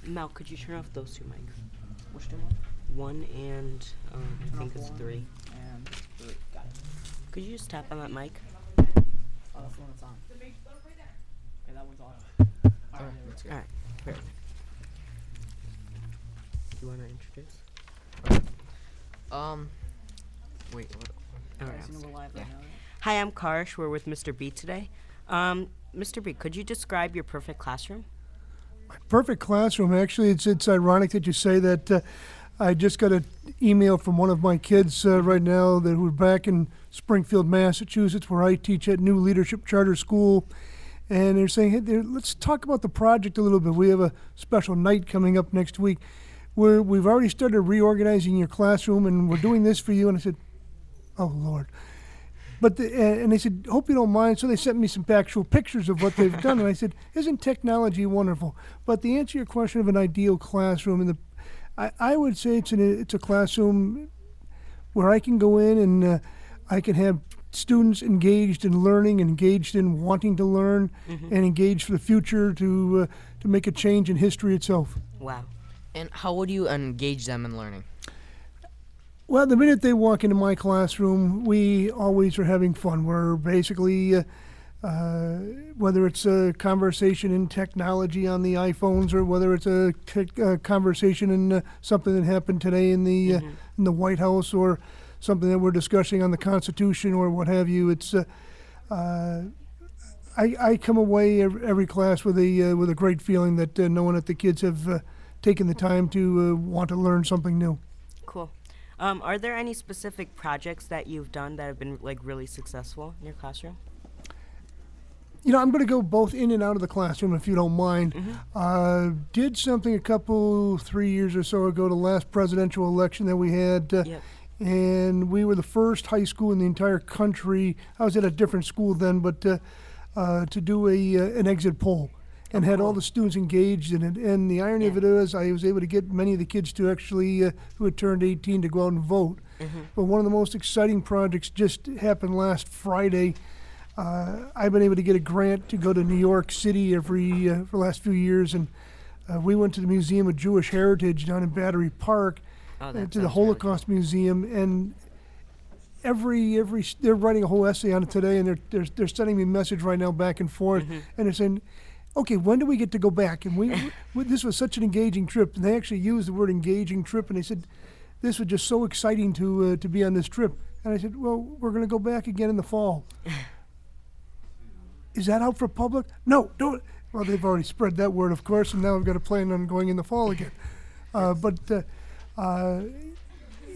Mel, could you turn off those two mics? Which two? One and I think it's 3. And 3. Got it. Could you just tap on that mic? Oh, that's the one that's on. Okay, that one's off. Alright, let's go. All right. Perfect. You want to introduce? Wait, what? All Alright, so we're live right now. Hi, I'm Karsh. We're with Mr. B today. Mr. B, could you describe your perfect classroom? Perfect classroom. Actually, it's ironic that you say that. I just got an email from one of my kids right now that we're back in Springfield, Massachusetts, where I teach at New Leadership Charter School. And they're saying, hey, let's talk about the project a little bit. We have a special night coming up next week where we've already started reorganizing your classroom, and we're doing this for you. And I said, oh, Lord. But and they said, hope you don't mind. So they sent me some actual pictures of what they've done. And I said, isn't technology wonderful? But to answer your question of an ideal classroom, and I would say it's a classroom where I can go in and I can have students engaged in learning, engaged in wanting to learn, and engaged for the future to make a change in history itself. Wow. And how would you engage them in learning? Well, the minute they walk into my classroom, we always are having fun. We're basically, whether it's a conversation in technology on the iPhones or whether it's a conversation in something that happened today in the White House or something that we're discussing on the Constitution or what have you, it's I come away every class with a great feeling that knowing that the kids have taken the time to want to learn something new. Cool. Are there any specific projects that you've done that have been like really successful in your classroom? You know, I'm going to go both in and out of the classroom if you don't mind. Did something 3 years or so ago, the last presidential election that we had, and we were the first high school in the entire country. I was at a different school then, but to do an exit poll. And had all the students engaged in it. And the irony of it is I was able to get many of the kids to actually, who had turned 18, to go out and vote. But one of the most exciting projects just happened last Friday. I've been able to get a grant to go to New York City for the last few years. And we went to the Museum of Jewish Heritage down in Battery Park, to the Holocaust Museum. And they're writing a whole essay on it today, and they're sending me a message right now back and forth. And they're saying, okay, when do we get to go back? And this was such an engaging trip. And they actually used the word engaging trip, and they said, this was just so exciting to be on this trip. And I said, well, we're going to go back again in the fall. Is that out for public? No, don't. Well, they've already spread that word, of course, and now I've got a plan on going in the fall again. You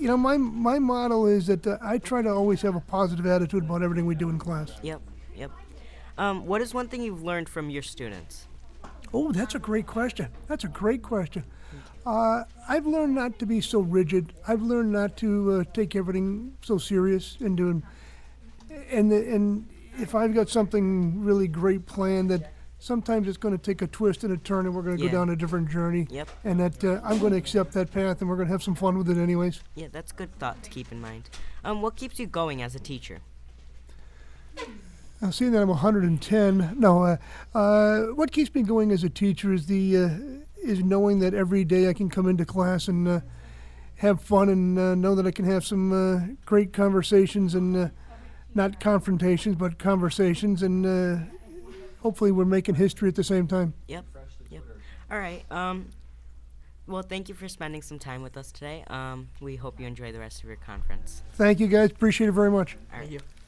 know, my model is that I try to always have a positive attitude about everything we do in class. Yep. What is one thing you've learned from your students? Oh, that's a great question. That's a great question. I've learned not to be so rigid. I've learned not to take everything so serious and doing. And if I've got something really great planned, that sometimes it's going to take a twist and a turn, and we're going to go down a different journey. And that I'm going to accept that path, and we're going to have some fun with it anyways. Yeah, that's a good thought to keep in mind. What keeps you going as a teacher? Seeing that I'm 110, no. What keeps me going as a teacher is is knowing that every day I can come into class and have fun and know that I can have some great conversations and not confrontations, but conversations, and hopefully we're making history at the same time. Yep. All right. Well, thank you for spending some time with us today. We hope you enjoy the rest of your conference. Thank you, guys. Appreciate it very much. All right. Thank you.